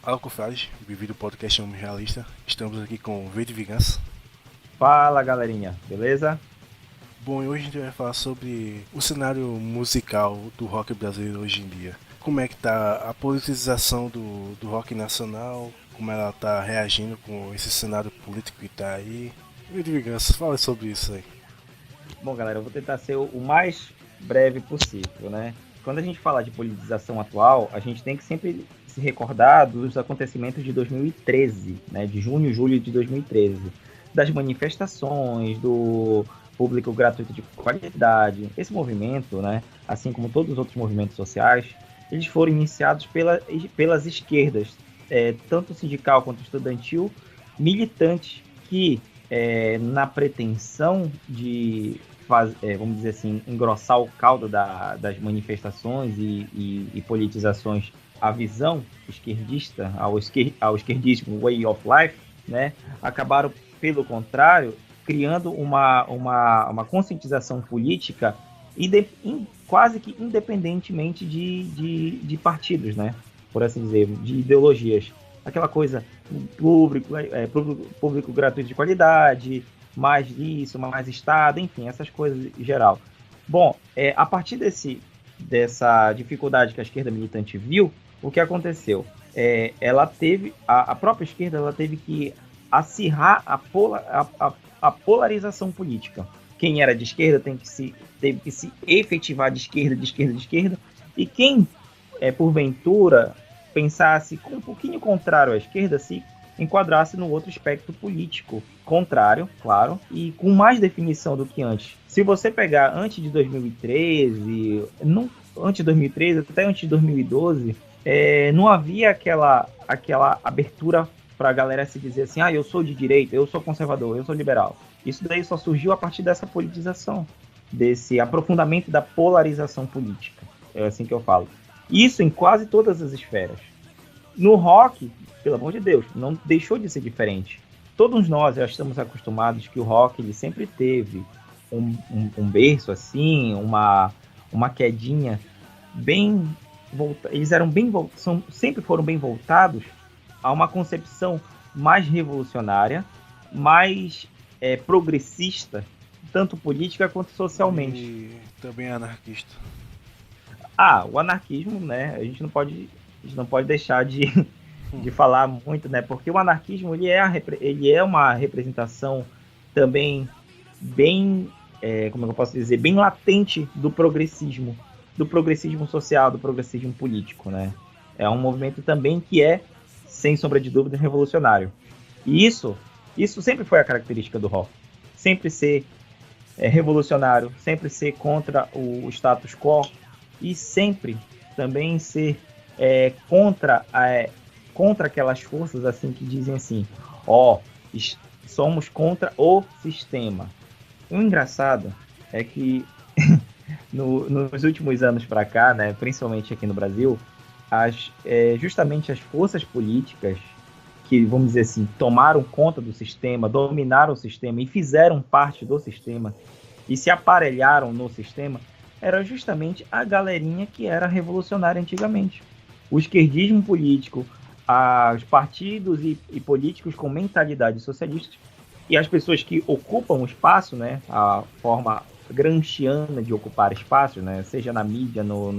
Fala, confrades, bem-vindo ao podcast Homem Realista. Estamos aqui com V de Vingança. Fala, galerinha, beleza? Bom, e hoje a gente vai falar sobre o cenário musical do rock brasileiro hoje em dia. Como é que tá a politização do rock nacional, como ela tá reagindo com esse cenário político que tá aí. V de Vingança, fala sobre isso aí. Bom, galera, eu vou tentar ser o mais breve possível, né? Quando a gente fala de politização atual, a gente tem que sempre se recordar dos acontecimentos de 2013, né? De junho e julho de 2013, das manifestações, do público gratuito de qualidade. Esse movimento, né? Assim como todos os outros movimentos sociais, eles foram iniciados pelas esquerdas, tanto sindical quanto estudantil, militantes que na pretensão de vamos dizer assim, engrossar o caldo das manifestações e politizações à visão esquerdista, ao esquerdismo way of life, né, acabaram, pelo contrário, criando uma conscientização política quase que independentemente de partidos, né, por assim dizer, de ideologias. Aquela coisa, público gratuito de qualidade, mais isso, mais Estado, enfim, essas coisas em geral. Bom, a partir dessa dificuldade que a esquerda militante viu, o que aconteceu? Ela teve, a própria esquerda, ela teve que acirrar a polarização política. Quem era de esquerda teve que se efetivar de esquerda, e quem, porventura, pensasse um pouquinho contrário à esquerda, se enquadrasse no outro espectro político contrário, claro, e com mais definição do que antes. Se você pegar antes de 2013, até antes de 2012, não havia aquela abertura para a galera se dizer assim, eu sou de direita, eu sou conservador, eu sou liberal. Isso daí só surgiu a partir dessa politização, desse aprofundamento da polarização política. É assim que eu falo. Isso em quase todas as esferas. No rock, pelo amor de Deus, não deixou de ser diferente. Todos nós já estamos acostumados que o rock ele sempre teve um berço assim, uma quedinha bem voltada. Eles eram sempre foram bem voltados a uma concepção mais revolucionária, mais progressista, tanto política quanto socialmente. E também anarquista. O anarquismo, né? A gente não pode deixar de falar muito, né? Porque o anarquismo ele é uma representação também bem, como eu posso dizer, bem latente do progressismo social, do progressismo político, né? É um movimento também que é, sem sombra de dúvida, revolucionário. E isso sempre foi a característica do rock. Sempre ser revolucionário, sempre ser contra o status quo e sempre também ser contra aquelas forças assim que dizem assim, somos contra o sistema. O engraçado é que nos últimos anos para cá, né, principalmente aqui no Brasil, justamente as forças políticas que, vamos dizer assim, tomaram conta do sistema, dominaram o sistema e fizeram parte do sistema e se aparelharam no sistema, era justamente a galerinha que era revolucionária antigamente. O esquerdismo político, os partidos e políticos com mentalidade socialista e as pessoas que ocupam o espaço, né, a forma gramsciana de ocupar espaço, né, seja na mídia, na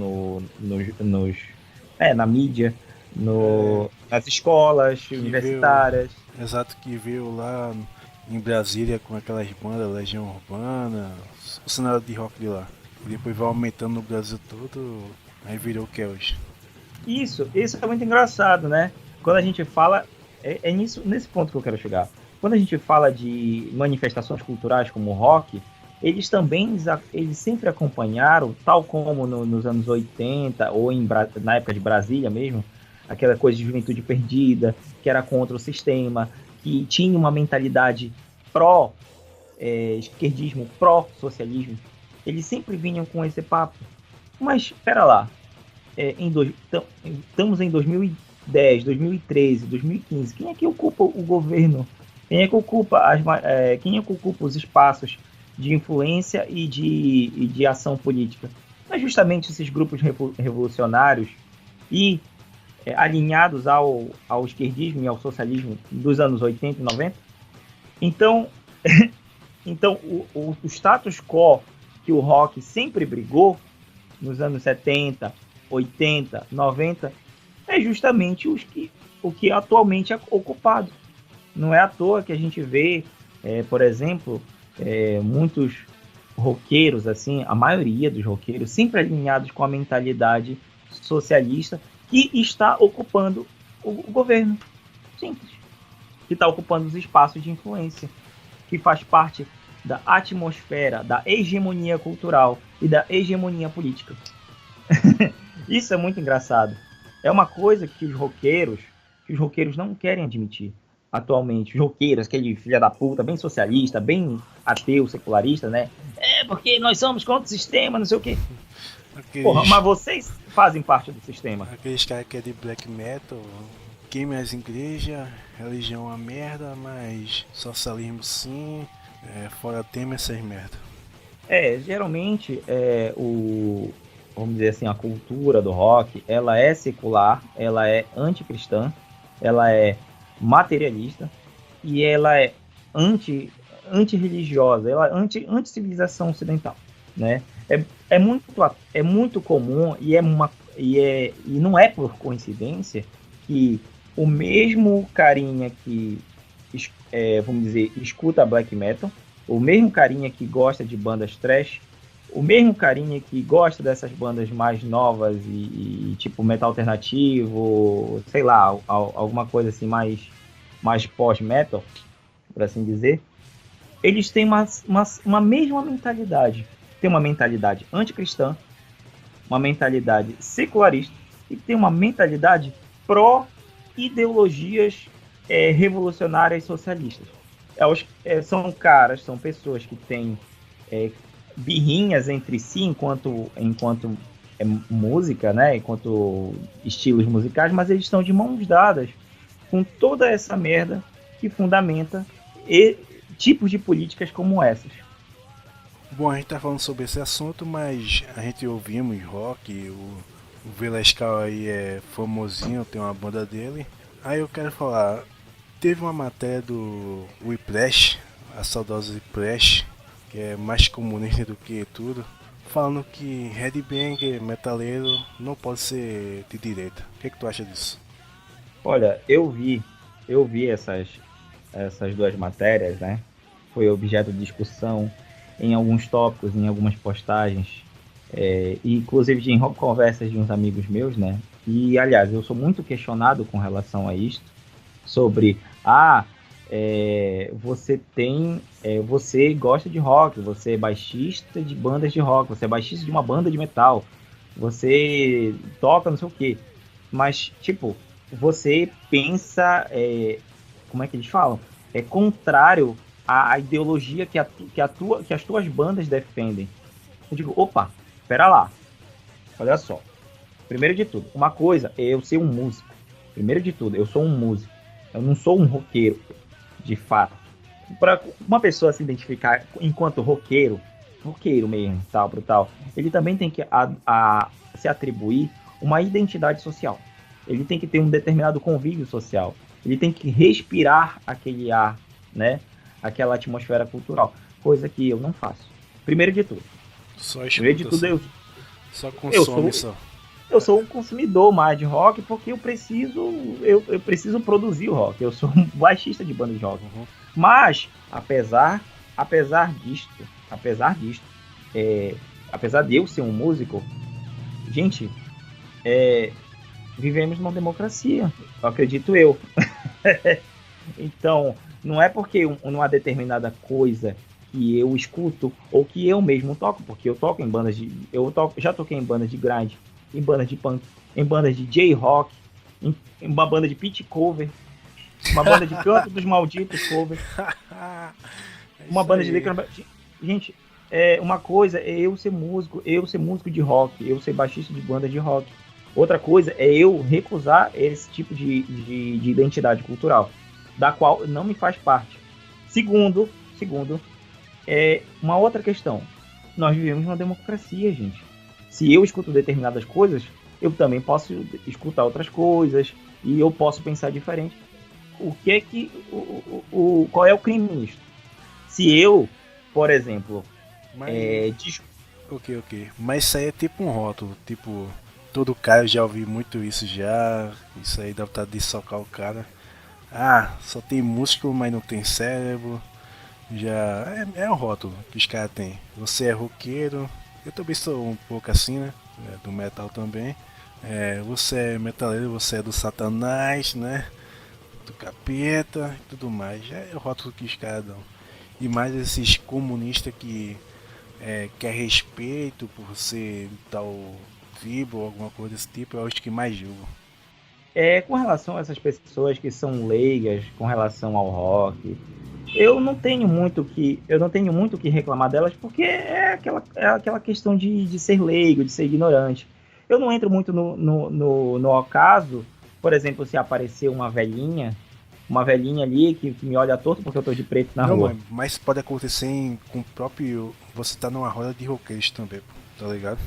mídia, nas escolas universitárias. Exato, que veio lá em Brasília com aquelas bandas, Legião Urbana, o cenário de rock de lá. E depois vai aumentando no Brasil todo, aí virou o que é hoje. Isso é muito engraçado, né? Quando a gente fala, nesse ponto que eu quero chegar. Quando a gente fala de manifestações culturais como o rock, eles sempre acompanharam, tal como nos anos 80 ou na época de Brasília mesmo, aquela coisa de juventude perdida, que era contra o sistema, que tinha uma mentalidade pró-esquerdismo, pró-socialismo. Eles sempre vinham com esse papo. Mas, espera lá, estamos em 2010, 2013, 2015. Quem é que ocupa o governo? Quem é que ocupa os espaços de influência e de ação política? É justamente esses grupos revolucionários e alinhados ao esquerdismo e ao socialismo dos anos 80 e 90. Então, então o status quo que o rock sempre brigou nos anos 70, 80, 90 é justamente o que atualmente é ocupado. Não é à toa que a gente vê, por exemplo, muitos roqueiros, assim, a maioria dos roqueiros, sempre alinhados com a mentalidade socialista que está ocupando o governo. Simples. Que está ocupando os espaços de influência, que faz parte da atmosfera, da hegemonia cultural e da hegemonia política. Isso é muito engraçado. É uma coisa que os roqueiros não querem admitir atualmente. Os roqueiros, aquele filho da puta, bem socialista, bem ateu, secularista, né? Porque nós somos contra o sistema, não sei o quê. Porra, mas vocês fazem parte do sistema. Aqueles caras que é de black metal, queimam as igrejas, religião é uma merda, mas socialismo sim, fora tema essas merda. Geralmente, vamos dizer assim, a cultura do rock, ela é secular, ela é anticristã, ela é materialista e ela é antirreligiosa, ela é anti-civilização ocidental, né? É muito comum e não é por coincidência que o mesmo carinha que, vamos dizer, escuta black metal, o mesmo carinha que gosta de bandas trash, o mesmo carinha que gosta dessas bandas mais novas e tipo metal alternativo, sei lá, alguma coisa assim mais pós-metal, por assim dizer, eles têm uma mesma mentalidade. Tem uma mentalidade anticristã, uma mentalidade secularista e tem uma mentalidade pró-ideologias revolucionárias socialistas. São pessoas que têm birrinhas entre si enquanto música, né? Enquanto estilos musicais, mas eles estão de mãos dadas com toda essa merda que fundamenta tipos de políticas como essas. Bom, a gente tá falando sobre esse assunto, mas a gente ouvimos rock, o Vilescal aí é famosinho, tem uma banda dele. Aí eu quero falar, teve uma matéria do Whiplash, a saudosa Whiplash, que é mais comunista do que tudo, falando que headbanger, metaleiro, não pode ser de direita. O que tu acha disso? Olha, eu vi essas duas matérias, né? Foi objeto de discussão em alguns tópicos, em algumas postagens, inclusive em conversas de uns amigos meus, né? E, aliás, eu sou muito questionado com relação a isto, sobre, você gosta de rock, você é baixista de bandas de rock, você é baixista de uma banda de metal, você toca não sei o quê, mas, tipo, você pensa, como é que eles falam? É contrário à ideologia que as tuas bandas defendem. Eu digo, opa, espera lá, olha só. Primeiro de tudo, uma coisa é eu ser um músico. Primeiro de tudo, eu sou um músico. Eu não sou um roqueiro, de fato. Para uma pessoa se identificar enquanto roqueiro mesmo, tal, ele também tem que se atribuir uma identidade social. Ele tem que ter um determinado convívio social. Ele tem que respirar aquele ar, né? Aquela atmosfera cultural. Coisa que eu não faço. Primeiro de tudo. Primeiro de tudo, só consome só. Eu sou um consumidor mais de rock porque eu preciso produzir o rock. Eu sou um baixista de banda de rock. Uhum. Mas, apesar disto, apesar de eu ser um músico, gente, vivemos numa democracia, acredito eu. Então, não é porque uma determinada coisa que eu escuto ou que eu mesmo toco, porque eu toco em bandas já toquei em bandas de grind, em bandas de punk, em bandas de J-rock, em uma banda de pitch cover, uma banda de canto dos malditos cover, uma banda de gente, uma coisa é eu ser músico de rock, eu ser baixista de banda de rock. Outra coisa é eu recusar esse tipo de identidade cultural, da qual não me faz parte. Segundo, uma outra questão. Nós vivemos numa democracia, gente. Se eu escuto determinadas coisas, eu também posso escutar outras coisas e eu posso pensar diferente. O que é que qual é o crime nisso? Se eu, por exemplo, Ok. Mas isso aí é tipo um rótulo, tipo, todo cara já ouvi muito isso já, isso aí dá vontade de socar o cara. Ah, só tem músculo, mas não tem cérebro. Já é um rótulo que os caras têm. Você é roqueiro, eu também sou um pouco assim, né? Do metal também. Você é metaleiro, você é do satanás, né? Do capeta e tudo mais. É o rótulo que os caras dão. E mais esses comunistas que quer respeito por ser tal tribo ou alguma coisa desse tipo, eu acho que mais julgo. Com relação a essas pessoas que são leigas com relação ao rock, eu não tenho muito que reclamar delas, porque é aquela questão de ser leigo, de ser ignorante. Eu não entro muito no ocaso, por exemplo, se aparecer uma velhinha ali que me olha torto porque eu tô de preto na Não, rua. mas pode acontecer com o próprio. Você tá numa roda de roqueiros também, pô, tá ligado?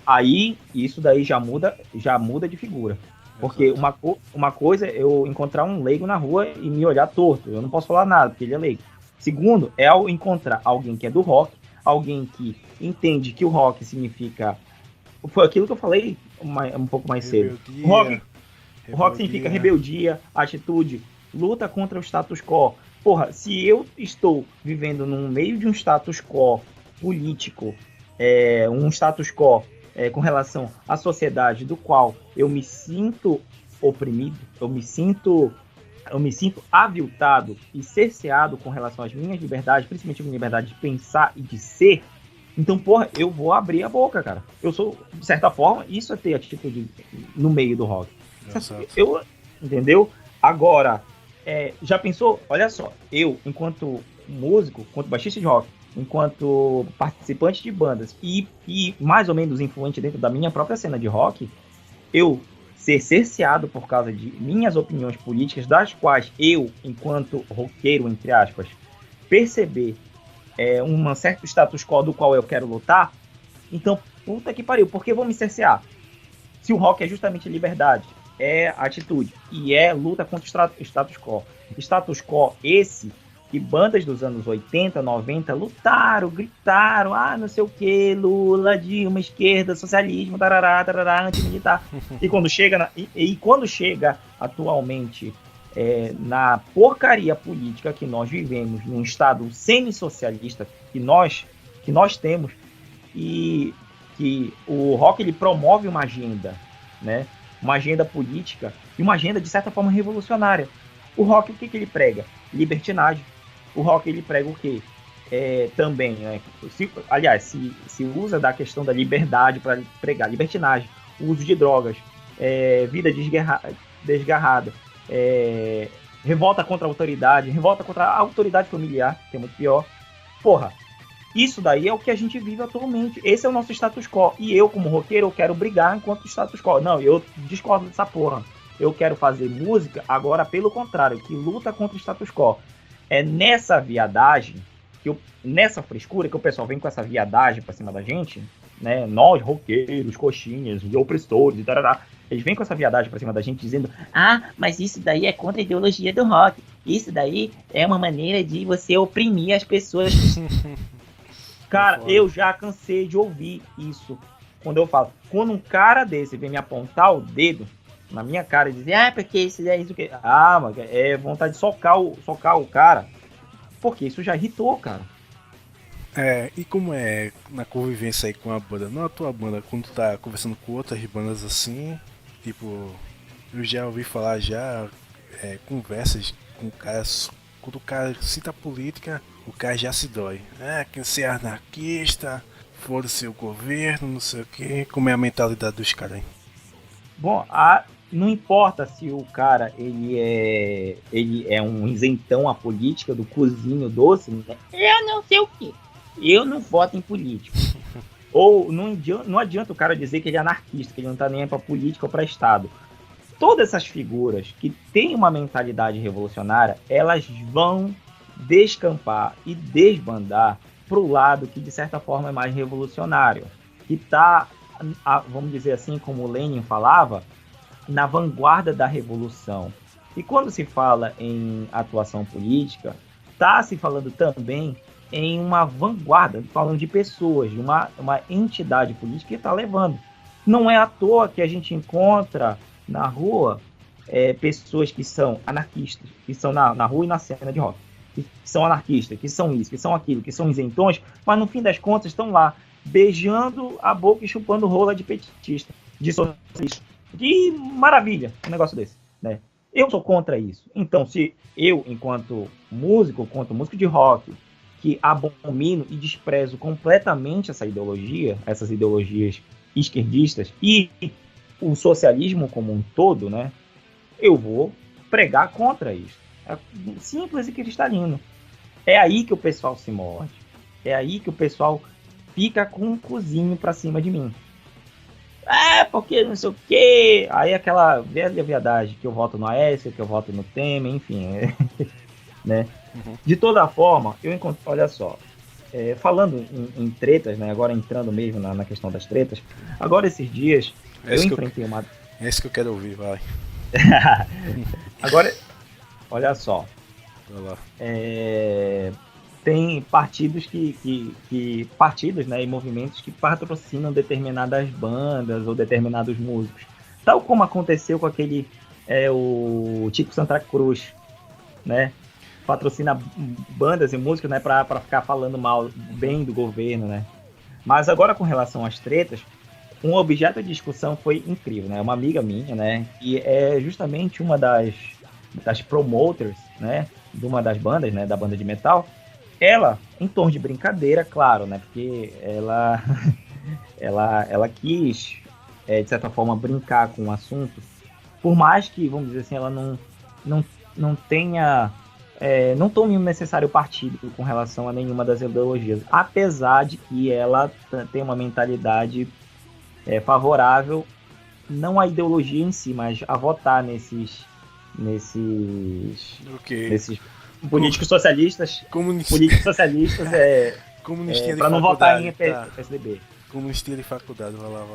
Aí, isso daí já muda de figura. Porque Exato. uma coisa é eu encontrar um leigo na rua e me olhar torto. Eu não posso falar nada, porque ele é leigo. Segundo, é ao encontrar alguém que é do rock, alguém que entende que o rock significa. Foi aquilo que eu falei um pouco mais cedo. Rebeldia, O rock significa rebeldia. rebeldia, atitude, luta contra o status quo. Porra, se eu estou vivendo no meio de um status quo político, um status quo com relação à sociedade do qual eu me sinto oprimido, eu me sinto aviltado e cerceado com relação às minhas liberdades, principalmente a minha liberdade de pensar e de ser, então, porra, eu vou abrir a boca, cara. Eu sou, de certa forma, isso é ter atitude no meio do rock. Exato. Entendeu? Agora, já pensou? Olha só, eu, enquanto músico, enquanto baixista de rock, enquanto participante de bandas e mais ou menos influente dentro da minha própria cena de rock, eu ser cerceado por causa de minhas opiniões políticas, das quais eu, enquanto roqueiro, entre aspas, perceber um certo status quo do qual eu quero lutar, então, puta que pariu, por que vão me cercear? Se o rock é justamente liberdade, é atitude e é luta contra o status quo. Status quo esse que bandas dos anos 80, 90 lutaram, gritaram, não sei o que, Lula, Dilma, esquerda, socialismo, tarará, tarará, antimilitar. E quando chega atualmente na porcaria política que nós vivemos, num estado semi-socialista que nós temos, e que o rock ele promove uma agenda, né? Uma agenda política e uma agenda de certa forma revolucionária. O rock, o que ele prega? Libertinagem. O rock ele prega o quê? Também, né? Se usa da questão da liberdade para pregar libertinagem, o uso de drogas, vida desgarrada, revolta contra a autoridade, revolta contra a autoridade familiar, que é muito pior. Porra, isso daí é o que a gente vive atualmente. Esse é o nosso status quo. E eu, como roqueiro, eu quero brigar enquanto status quo. Não, eu discordo dessa porra. Eu quero fazer música, agora pelo contrário, que luta contra o status quo. É nessa viadagem, nessa frescura que o pessoal vem com essa viadagem pra cima da gente, né? Nós, roqueiros, coxinhas, opressores e tarará. Eles vêm com essa viadagem pra cima da gente dizendo: mas isso daí é contra a ideologia do rock. Isso daí é uma maneira de você oprimir as pessoas. Cara, eu já cansei de ouvir isso. Quando eu falo, quando um cara desse vem me apontar o dedo na minha cara e dizer, porque isso é isso que. Mano, é vontade de socar o cara. Porque isso já irritou, cara. E como é na convivência aí com a banda? Não a tua banda, quando tu tá conversando com outras bandas assim, tipo, eu já ouvi falar conversas com caras, quando o cara cita política, o cara já se dói. Quer ser anarquista, foda-se o governo, não sei o que. Como é a mentalidade dos caras aí? Bom, não importa se o cara ele é um isentão à política do cozinho doce, né? Eu não sei o que. Eu não voto em político. Ou não adianta o cara dizer que ele é anarquista, que ele não tá nem aí pra política ou pra Estado. Todas essas figuras que têm uma mentalidade revolucionária, elas vão descampar e desbandar pro lado que de certa forma é mais revolucionário, que tá vamos dizer assim, como Lenin falava, na vanguarda da revolução. E quando se fala em atuação política, está se falando também em uma vanguarda, falando de pessoas, de uma entidade política que está levando. Não é à toa que a gente encontra na rua pessoas que são anarquistas, que estão na rua e na cena de rock, que são anarquistas, que são isso, que são aquilo, que são isentões, mas no fim das contas estão lá beijando a boca e chupando rola de petista, de socialista. Que maravilha um negócio desse, né? Eu sou contra isso. Então, se eu, enquanto músico de rock, que abomino e desprezo completamente essa ideologia, essas ideologias esquerdistas e o socialismo como um todo, né? Eu vou pregar contra isso. É simples e cristalino. É aí que o pessoal se morde. É aí que o pessoal fica com um cozinho pra cima de mim. Porque não sei o quê. Aí aquela velha viadagem que eu voto no Aécio, que eu voto no Temer, enfim. Né? Uhum. De toda forma, eu encontro. Olha só. Falando em tretas, né? Agora entrando mesmo na questão das tretas. Agora esses dias eu enfrentei uma. É isso que eu quero ouvir, vai. Agora, olha só. Tem partidos partidos, né, e movimentos que patrocinam determinadas bandas ou determinados músicos, tal como aconteceu com aquele o Chico Santa Cruz, né, patrocina bandas e músicos, né, para ficar falando mal bem do governo, né. Mas agora com relação às tretas, um objeto de discussão foi incrível, né, uma amiga minha, né, que é justamente uma das promoters, né, de uma das bandas, né, da banda de metal. Ela, em tom de brincadeira, claro, né? Porque ela quis, de certa forma, brincar com o assunto. Por mais que, vamos dizer assim, ela não tenha... não tome o necessário partido com relação a nenhuma das ideologias. Apesar de que ela tem uma mentalidade favorável, não à ideologia em si, mas a votar nesses políticos socialistas. Políticos socialistas para não votar em PSDB. Comunistinha de faculdade, vai lá.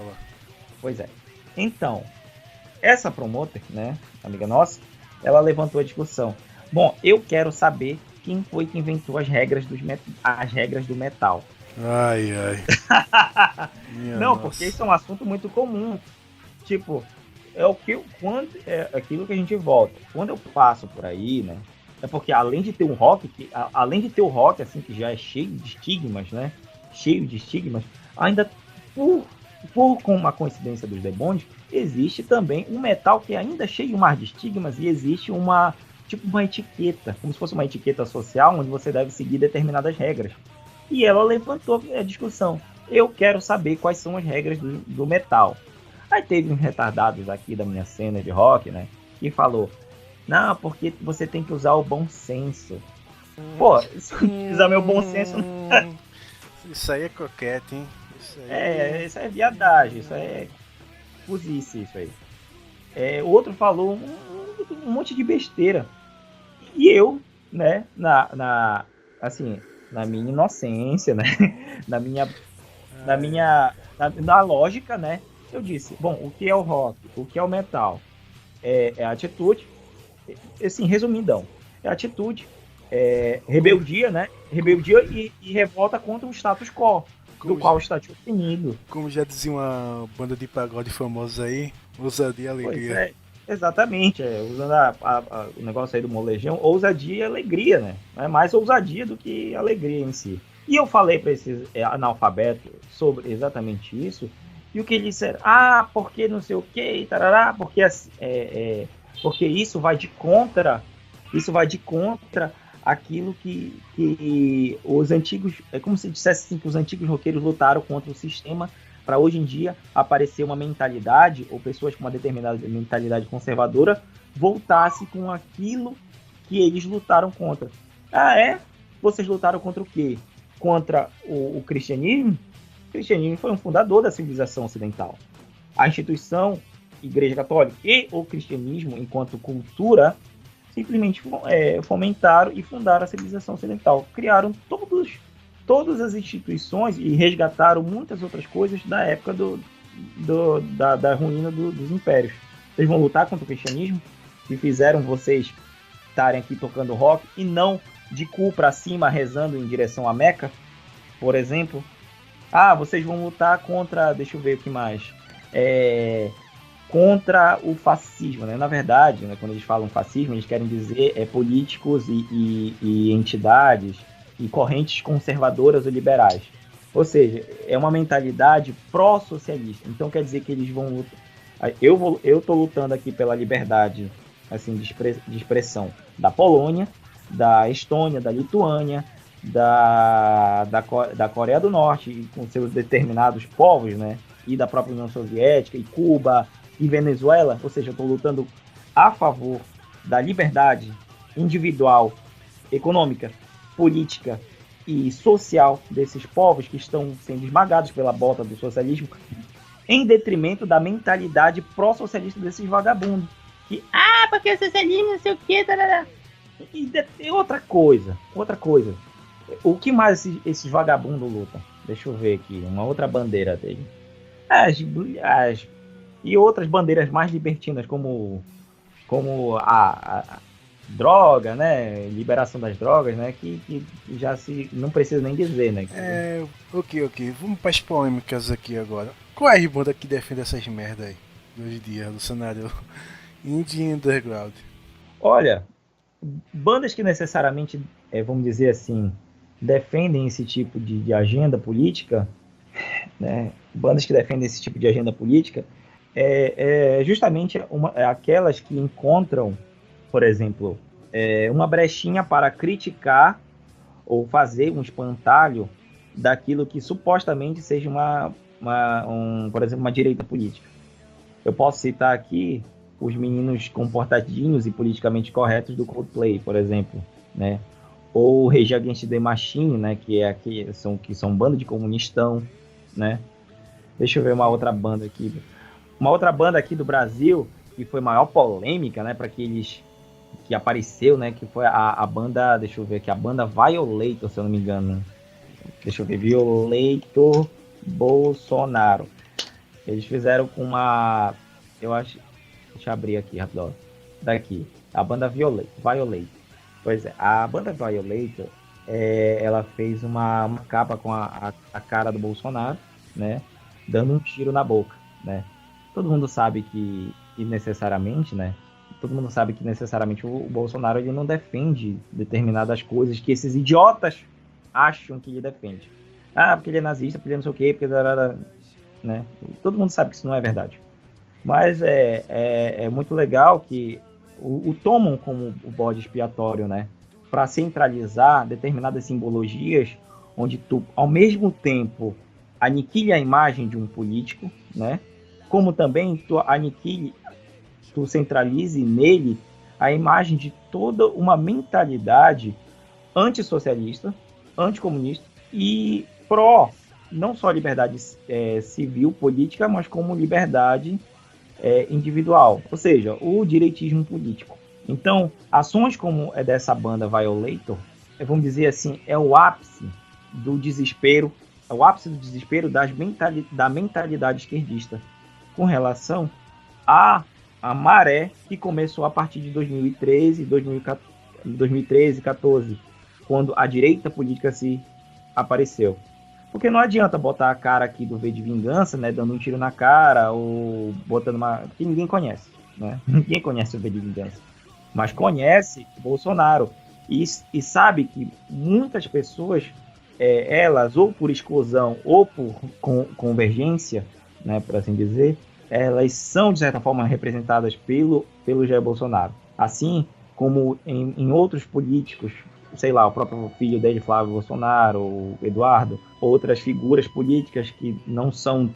Pois é. Então, essa promoter, né, amiga nossa, ela levantou a discussão. Bom, eu quero saber quem foi que inventou as regras do metal. Ai. Não, nossa. Porque isso é um assunto muito comum. Tipo, aquilo que a gente volta. Quando eu passo por aí, né? É porque além de ter um rock, assim, que já é cheio de estigmas, né? Ainda com uma coincidência dos The Bond, existe também um metal que é ainda cheio mais de estigmas e existe uma etiqueta, como se fosse uma etiqueta social, onde você deve seguir determinadas regras. E ela levantou a discussão. Eu quero saber quais são as regras do metal. Aí teve uns retardados aqui da minha cena de rock, né? Que falou: não, porque você tem que usar o bom senso. Pô, se eu usar meu bom senso... Isso aí é coquete, hein? Isso é viadagem, isso é cozice, isso aí. O outro falou um monte de besteira. E eu, né, na minha inocência, né, na lógica, né, eu disse, bom, o que é o rock? O que é o metal? É atitude. Assim, resumidão, atitude, rebeldia, né? Rebeldia e revolta contra o status quo, qual está definido. Como já dizia uma banda de pagode famosa aí, ousadia e alegria. Pois exatamente, usando o negócio aí do molejão, ousadia e alegria, né? É mais ousadia do que alegria em si. E eu falei para esses analfabetos sobre exatamente isso, e o que eles disseram, porque não sei o que, tarará, porque isso vai de contra aquilo que os antigos, é como se dissesse assim, que os antigos roqueiros lutaram contra o sistema para hoje em dia aparecer uma mentalidade, ou pessoas com uma determinada mentalidade conservadora voltasse com aquilo que eles lutaram contra. Vocês lutaram contra o quê? Contra o cristianismo? O cristianismo foi um fundador da civilização ocidental. A instituição Igreja Católica e o cristianismo, enquanto cultura, simplesmente fomentaram e fundaram a civilização ocidental. Criaram todas as instituições e resgataram muitas outras coisas da época da ruína dos impérios. Vocês vão lutar contra o cristianismo, que fizeram vocês estarem aqui tocando rock, e não de cu pra cima, rezando em direção a Meca, por exemplo. Vocês vão lutar contra, deixa eu ver o que mais, contra o fascismo, né? Na verdade, né, quando eles falam fascismo, eles querem dizer políticos e entidades e correntes conservadoras ou liberais. Ou seja, é uma mentalidade pró-socialista. Então quer dizer que eles vão lutar. Eu estou lutando aqui pela liberdade, assim, de expressão da Polônia, da Estônia, da Lituânia, da Coreia do Norte, com seus determinados povos, né? E da própria União Soviética, e Cuba, e Venezuela. Ou seja, eu estou lutando a favor da liberdade individual, econômica, política e social desses povos que estão sendo esmagados pela bota do socialismo, em detrimento da mentalidade pró-socialista desses vagabundos. Que, porque o socialismo não sei o que, e outra coisa. O que mais esses vagabundos lutam? Deixa eu ver aqui, uma outra bandeira dele. E outras bandeiras mais libertinas, como a droga, né? Liberação das drogas, né? Que já se não precisa nem dizer, né? Ok. Vamos para as polêmicas aqui agora. Qual é a banda que defende essas merda aí, hoje em dia, no cenário indie underground? Olha, bandas que necessariamente, vamos dizer assim, defendem esse tipo de agenda política, né? Bandas que defendem esse tipo de agenda política justamente aquelas que encontram, por exemplo, uma brechinha para criticar ou fazer um espantalho daquilo que supostamente seja por exemplo, uma direita política. Eu posso citar aqui os meninos comportadinhos e politicamente corretos do Coldplay, por exemplo, né? Ou Rage Against the Machine, né? Que são banda de comunistão, né? Deixa eu ver uma outra banda aqui. Uma outra banda aqui do Brasil que foi maior polêmica, né? Para aqueles que apareceu, né? Que foi a banda, deixa eu ver aqui, a banda Violator, se eu não me engano. Deixa eu ver, Violator Bolsonaro. Eles fizeram com uma, eu acho, deixa eu abrir aqui rapidão. Daqui, a banda Violator. Pois é, a banda Violator, ela fez uma capa com a cara do Bolsonaro, né? Dando um tiro na boca, né? Todo mundo sabe que necessariamente, né? Todo mundo sabe que necessariamente o Bolsonaro ele não defende determinadas coisas que esses idiotas acham que ele defende. Porque ele é nazista, porque ele não sei o quê, porque... né? Todo mundo sabe que isso não é verdade. Mas é muito legal que o tomam como o bode expiatório, né? Para centralizar determinadas simbologias, onde tu, ao mesmo tempo, aniquile a imagem de um político, né? Como também tu centralize nele a imagem de toda uma mentalidade antissocialista, anticomunista e pró não só liberdade civil, política, mas como liberdade individual, ou seja, o direitismo político. Então, ações como dessa banda Violator, vamos dizer assim, é o ápice do desespero, da mentalidade esquerdista com relação à maré que começou a partir de 2013, 2014, quando a direita política se apareceu. Porque não adianta botar a cara aqui do V de Vingança, né, dando um tiro na cara, ou botando que ninguém conhece, né? Ninguém conhece o V de Vingança. Mas conhece Bolsonaro. E sabe que muitas pessoas, elas, ou por exclusão, ou por convergência, né, por assim dizer, elas são, de certa forma, representadas pelo Jair Bolsonaro. Assim como em outros políticos, sei lá, o próprio filho dele, Flávio Bolsonaro, o Eduardo, outras figuras políticas que não são,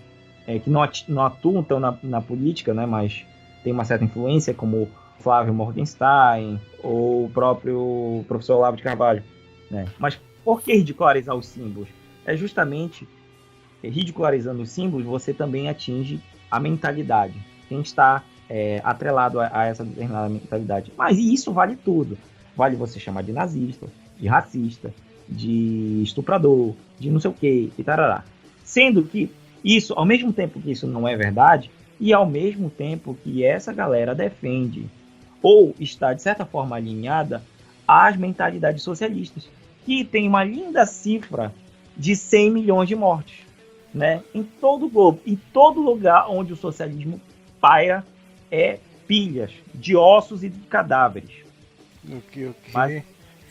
que não atuam tão na política, né, mas tem uma certa influência, como Flávio Morgenstein, ou o próprio professor Olavo de Carvalho, né? Mas por que ridicularizar os símbolos? É justamente ridicularizando os símbolos, você também atinge a mentalidade. Quem está atrelado a essa determinada mentalidade. Mas isso vale tudo. Vale você chamar de nazista, de racista, de estuprador, de não sei o que, e tarará. Sendo que Isso, ao mesmo tempo que isso não é verdade, e ao mesmo tempo que essa galera defende ou está, de certa forma, alinhada às mentalidades socialistas, que tem uma linda cifra de 100 milhões de mortes, né? Em todo o globo, em todo lugar onde o socialismo paira, é pilhas de ossos e de cadáveres. Ok. Mas,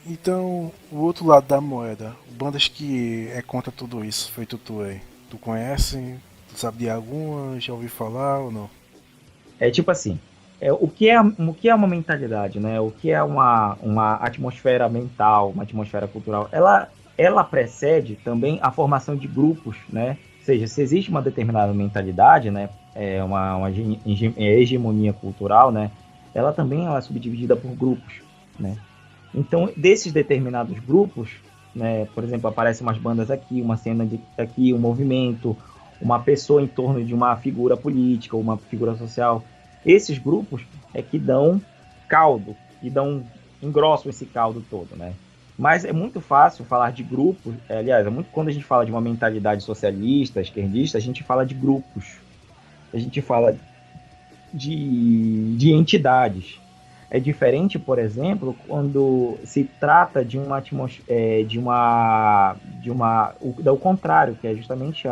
Então, o outro lado da moeda, bandas que é contra tudo isso, feito tu aí. Tu conhece? Tu sabe de alguma? Já ouviu falar ou não? é tipo assim, o que é uma mentalidade, né? O que é uma atmosfera mental, uma atmosfera cultural? Ela precede também a formação de grupos, né? Ou seja, se existe uma determinada mentalidade, né? Uma hegemonia cultural, né? Ela é subdividida por grupos, né? Então, desses determinados grupos, né? Por exemplo, aparecem umas bandas aqui, uma cena aqui, um movimento, uma pessoa em torno de uma figura política, uma figura social. Esses grupos é que dão caldo, que engrossam esse caldo todo, né? Mas é muito fácil falar de grupos, aliás, quando a gente fala de uma mentalidade socialista, esquerdista, a gente fala de grupos, a gente fala de entidades. É diferente, por exemplo, quando se trata de uma atmosfera, do contrário, que é justamente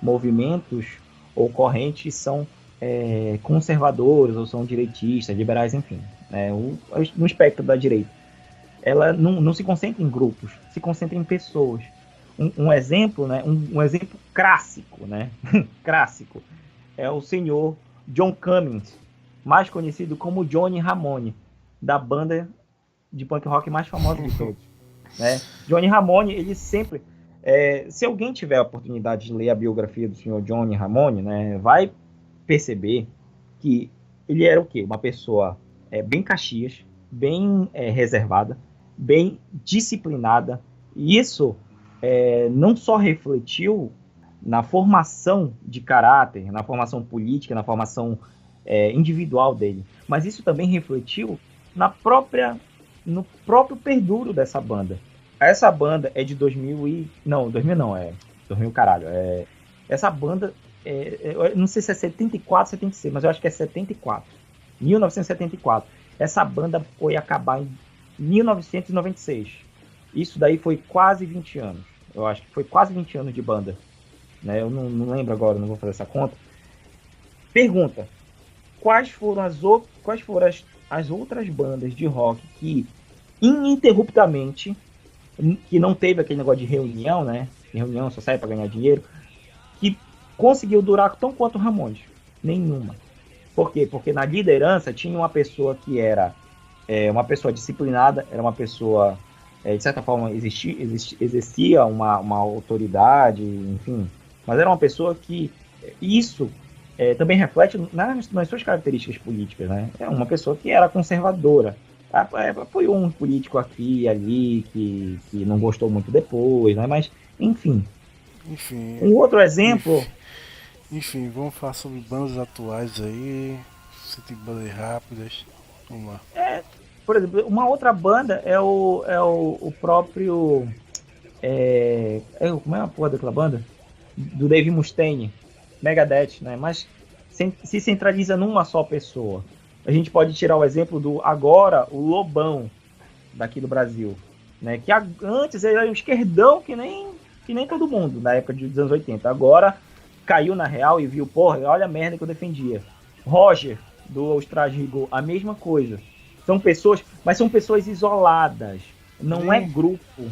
movimentos ou correntes são conservadores ou são direitistas, liberais, enfim, né, no espectro da direita. Ela não se concentra em grupos, se concentra em pessoas. Um exemplo, né, um exemplo clássico, né, clássico, é o senhor John Cummings, mais conhecido como Johnny Ramone, da banda de punk rock mais famosa de todos, né? Johnny Ramone, ele sempre... se alguém tiver a oportunidade de ler a biografia do senhor Johnny Ramone, né, vai perceber que ele era o quê? Uma pessoa bem caxias, bem reservada, bem disciplinada, e isso não só refletiu na formação de caráter, na formação política, na formação individual dele, mas isso também refletiu no próprio perduro dessa banda. Essa banda é de 2000 e... Não, 2000 não, 2000 caralho. Essa banda, eu não sei se é 74, 76, mas eu acho que é 74. 1974. Essa banda foi acabar em 1996. Isso daí foi quase 20 anos. Eu acho que foi quase 20 anos de banda. Né? Eu não lembro agora, não vou fazer essa conta. Pergunta: quais foram as outras bandas de rock que ininterruptamente, que não teve aquele negócio de reunião, né? Reunião só sai para ganhar dinheiro, que conseguiu durar tão quanto o Ramones? Nenhuma. Por quê? Porque na liderança tinha uma pessoa que era uma pessoa disciplinada, era uma pessoa, de certa forma, exercia uma autoridade, enfim, mas era uma pessoa que isso também reflete nas suas características políticas, né? É uma pessoa que era conservadora, apoiou um político aqui e ali que não gostou muito depois, né? Mas, enfim. Um outro exemplo... Enfim, vamos falar sobre bandas atuais aí, se tem bandas rápidas, vamos lá. Por exemplo, uma outra banda é o próprio... como é a porra daquela banda? Do Dave Mustaine, Megadeth, né? Mas se centraliza numa só pessoa. A gente pode tirar o exemplo do agora o Lobão daqui do Brasil, né? Que antes era um esquerdão que nem todo mundo na época dos anos 80. Agora caiu na real e viu, porra, olha a merda que eu defendia. Roger do Stragigo, a mesma coisa. São pessoas, mas são pessoas isoladas. Não é grupo.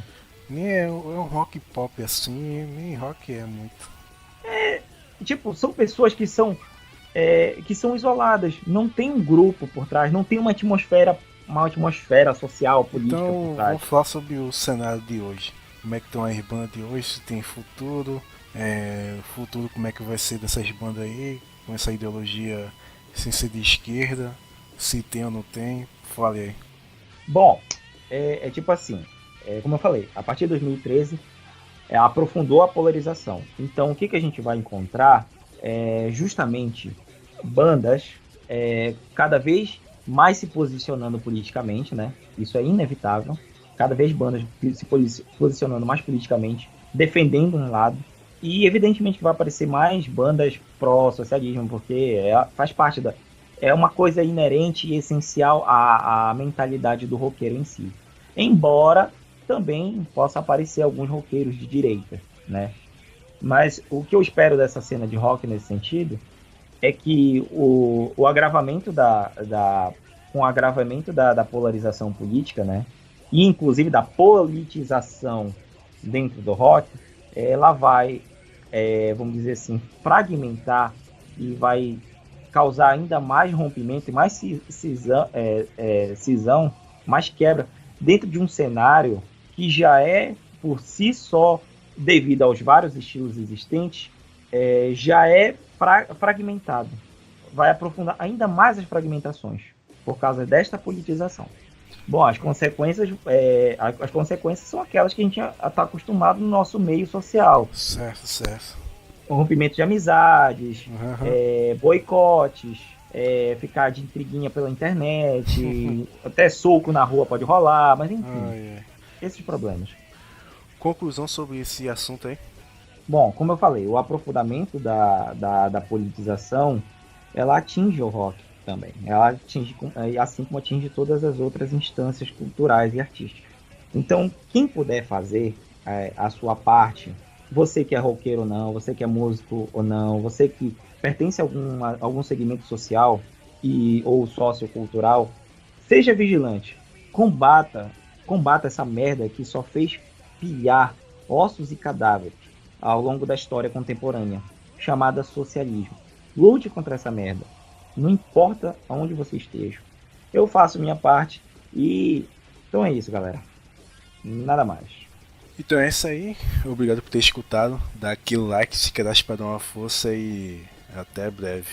Nem é um rock pop assim, nem rock é muito. São pessoas que são isoladas. Não tem um grupo por trás, não tem uma atmosfera social, política então, por trás. Vamos falar sobre o cenário de hoje. Como é que estão as bandas de hoje, se tem futuro, futuro como é que vai ser dessas bandas aí, com essa ideologia sem ser de esquerda, se tem ou não tem, fale aí. Bom, tipo assim, como eu falei, a partir de 2013 aprofundou a polarização. Então, o que a gente vai encontrar é justamente bandas cada vez mais se posicionando politicamente, né? Isso é inevitável. Cada vez bandas se posicionando mais politicamente, defendendo um lado E evidentemente que vai aparecer mais bandas pró-socialismo, porque faz parte da. É uma coisa inerente e essencial à mentalidade do roqueiro em si. Embora também possa aparecer alguns roqueiros de direita, né? Mas o que eu espero dessa cena de rock nesse sentido é que o agravamento com o agravamento da polarização política, né? E inclusive da politização dentro do rock, ela vai, vamos dizer assim, fragmentar e vai causar ainda mais rompimento e mais cisão, mais quebra dentro de um cenário que já é por si só, devido aos vários estilos existentes, já é fragmentado. Vai aprofundar ainda mais as fragmentações por causa desta politização. Bom, as consequências são aquelas que a gente está acostumado no nosso meio social. Certo, certo. O rompimento de amizades, Uhum. boicotes, ficar de intriguinha pela internet, até soco na rua pode rolar, mas enfim, Ai, ai. esses problemas. Conclusão sobre esse assunto aí? Bom, como eu falei, o aprofundamento da politização, ela atinge o rock também. Ela atinge, assim como atinge todas as outras instâncias culturais e artísticas. Então, quem puder fazer a sua parte, você que é roqueiro ou não, você que é músico ou não, você que pertence a algum segmento social ou sociocultural, seja vigilante. Combata essa merda que só fez pilhar ossos e cadáveres ao longo da história contemporânea, chamada socialismo. Lute contra essa merda. Não importa aonde você esteja. Eu faço minha parte e então é isso, galera. Nada mais. Então é isso aí. Obrigado por ter escutado. Dá aquele like se quer dar uma força e até breve.